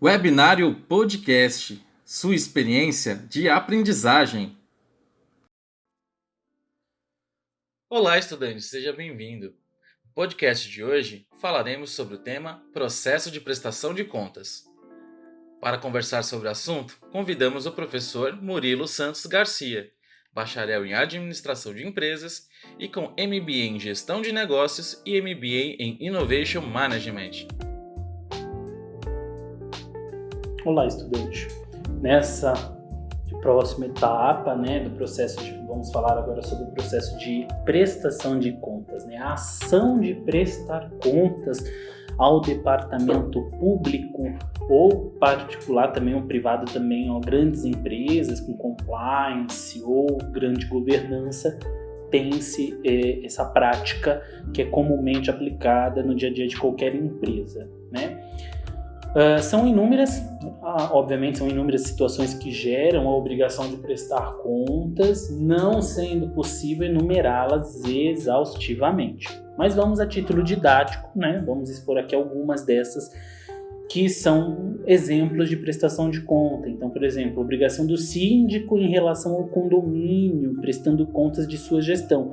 Webinário Podcast, sua experiência de aprendizagem. Olá, estudante, seja bem-vindo. No podcast de hoje falaremos sobre o tema Processo de Prestação de Contas. Para conversar sobre o assunto, convidamos o professor Murilo Santos Garcia, bacharel em Administração de Empresas e com MBA em Gestão de Negócios e MBA em Innovation Management. Olá, estudante. Nessa próxima etapa, do processo vamos falar agora sobre o processo de prestação de contas, a ação de prestar contas ao departamento público ou particular também, ou privado também, ou grandes empresas com compliance ou grande governança, tem-se essa prática que é comumente aplicada no dia a dia de qualquer empresa, São inúmeras situações que geram a obrigação de prestar contas, não sendo possível enumerá-las exaustivamente. Mas vamos a título didático, vamos expor aqui algumas dessas que são exemplos de prestação de conta. Então, por exemplo, a obrigação do síndico em relação ao condomínio, prestando contas de sua gestão.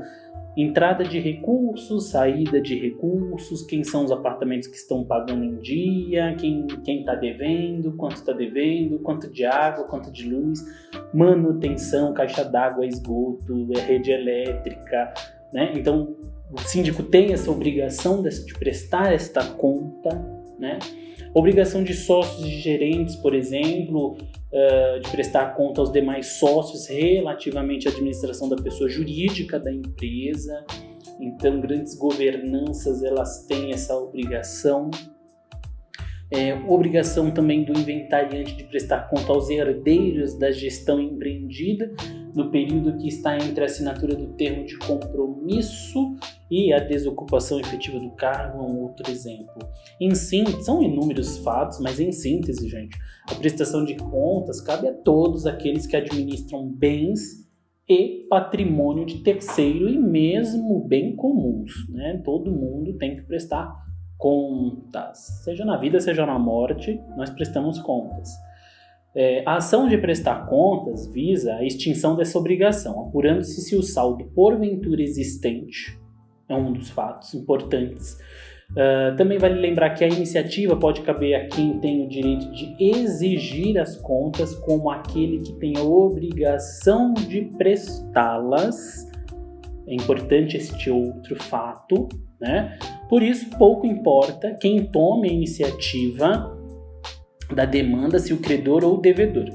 Entrada de recursos, saída de recursos, quem são os apartamentos que estão pagando em dia, quem está devendo, quanto de água, quanto de luz, manutenção, caixa d'água, esgoto, rede elétrica, Então, o síndico tem essa obrigação de prestar esta conta, Obrigação de sócios e gerentes, por exemplo, de prestar conta aos demais sócios relativamente à administração da pessoa jurídica da empresa. Então, grandes governanças, elas têm essa obrigação. Obrigação também do inventariante de prestar conta aos herdeiros da gestão empreendida no período que está entre a assinatura do termo de compromisso e a desocupação efetiva do cargo, um outro exemplo. Em síntese, são inúmeros fatos, mas em síntese, gente, a prestação de contas cabe a todos aqueles que administram bens e patrimônio de terceiro e mesmo bem comuns, Todo mundo tem que prestar contas, seja na vida, seja na morte, nós prestamos contas. A ação de prestar contas visa a extinção dessa obrigação, apurando-se se o saldo porventura existente é um dos fatos importantes. Também vale lembrar que a iniciativa pode caber a quem tem o direito de exigir as contas, como aquele que tem a obrigação de prestá-las. É importante este outro fato, Por isso, pouco importa quem tome a iniciativa da demanda, se o credor ou o devedor.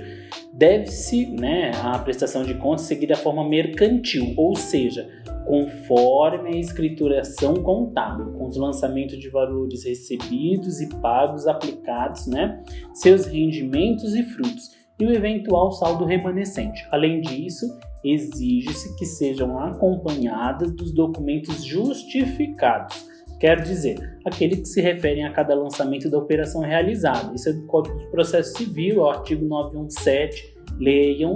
Deve-se, a prestação de contas seguir da forma mercantil, ou seja, conforme a escrituração contábil, com os lançamentos de valores recebidos e pagos aplicados, seus rendimentos e frutos, e o eventual saldo remanescente. Além disso, exige-se que sejam acompanhadas dos documentos justificados, quer dizer, aqueles que se referem a cada lançamento da operação realizada. Isso é do Código de Processo Civil, o artigo 917, leiam,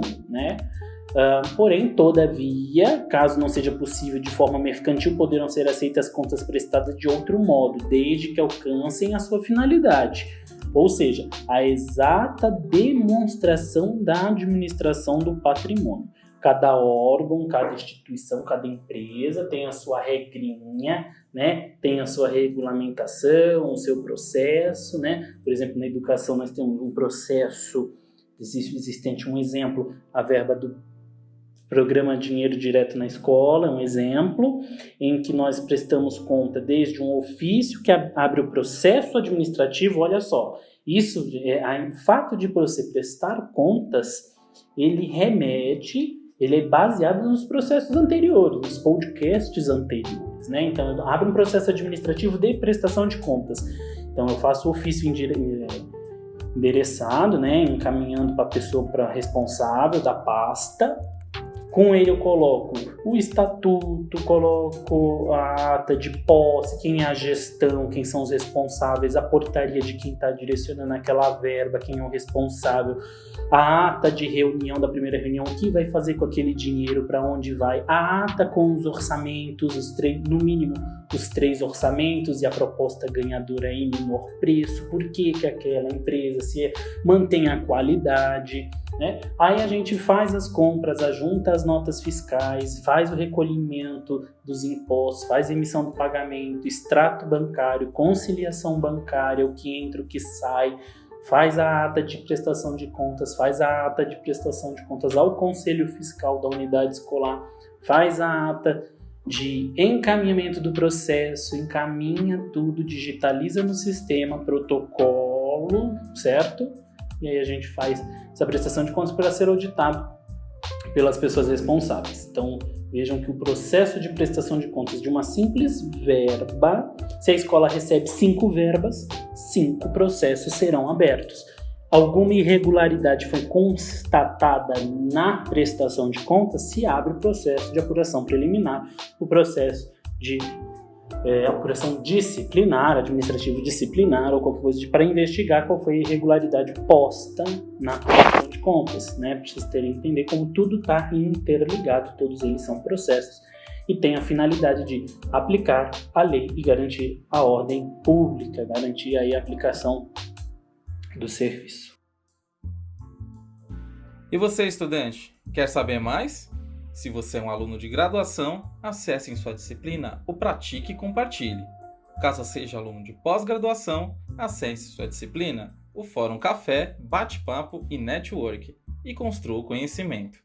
Porém, todavia, caso não seja possível de forma mercantil, poderão ser aceitas contas prestadas de outro modo, desde que alcancem a sua finalidade. Ou seja, a exata demonstração da administração do patrimônio. Cada órgão, cada instituição, cada empresa tem a sua regrinha, tem a sua regulamentação, o seu processo, Por exemplo, na educação nós temos um processo existente, um exemplo, a verba do Programa Dinheiro Direto na Escola, um exemplo, em que nós prestamos conta desde um ofício que abre o processo administrativo. Olha só, isso, o fato de você prestar contas, ele é baseado nos processos anteriores, nos podcasts anteriores, Então, abre um processo administrativo de prestação de contas. Então, eu faço o ofício endereçado, encaminhando para a pessoa responsável da pasta, Com ele eu coloco o estatuto, coloco a ata de posse, quem é a gestão, quem são os responsáveis, a portaria de quem está direcionando aquela verba, quem é o responsável, a ata de reunião, da primeira reunião, o que vai fazer com aquele dinheiro, para onde vai, a ata com os orçamentos, no mínimo os 3 orçamentos e a proposta ganhadora em menor preço, por que aquela empresa se mantém a qualidade, né? Aí a gente faz as compras, ajunta as notas fiscais, faz o recolhimento dos impostos, faz a emissão do pagamento, extrato bancário, conciliação bancária, o que entra, o que sai, faz a ata de prestação de contas, faz a ata de prestação de contas ao Conselho Fiscal da unidade escolar, faz a ata de encaminhamento do processo, encaminha tudo, digitaliza no sistema, protocolo, certo? E aí a gente faz essa prestação de contas para ser auditado pelas pessoas responsáveis. Então, vejam que o processo de prestação de contas de uma simples verba, se a escola recebe 5 verbas, 5 processos serão abertos. Alguma irregularidade foi constatada na prestação de contas, se abre o processo de apuração preliminar, o processo de apuração disciplinar, administrativo disciplinar ou qualquer coisa para investigar qual foi a irregularidade posta na prestação de contas, né? Para vocês terem que entender como tudo está interligado, todos eles são processos e tem a finalidade de aplicar a lei e garantir a ordem pública, garantir aí a aplicação do serviço. E você, estudante, quer saber mais? Se você é um aluno de graduação, acesse em sua disciplina o Pratique e Compartilhe. Caso seja aluno de pós-graduação, acesse sua disciplina o Fórum Café, Bate-Papo e Network e construa o conhecimento.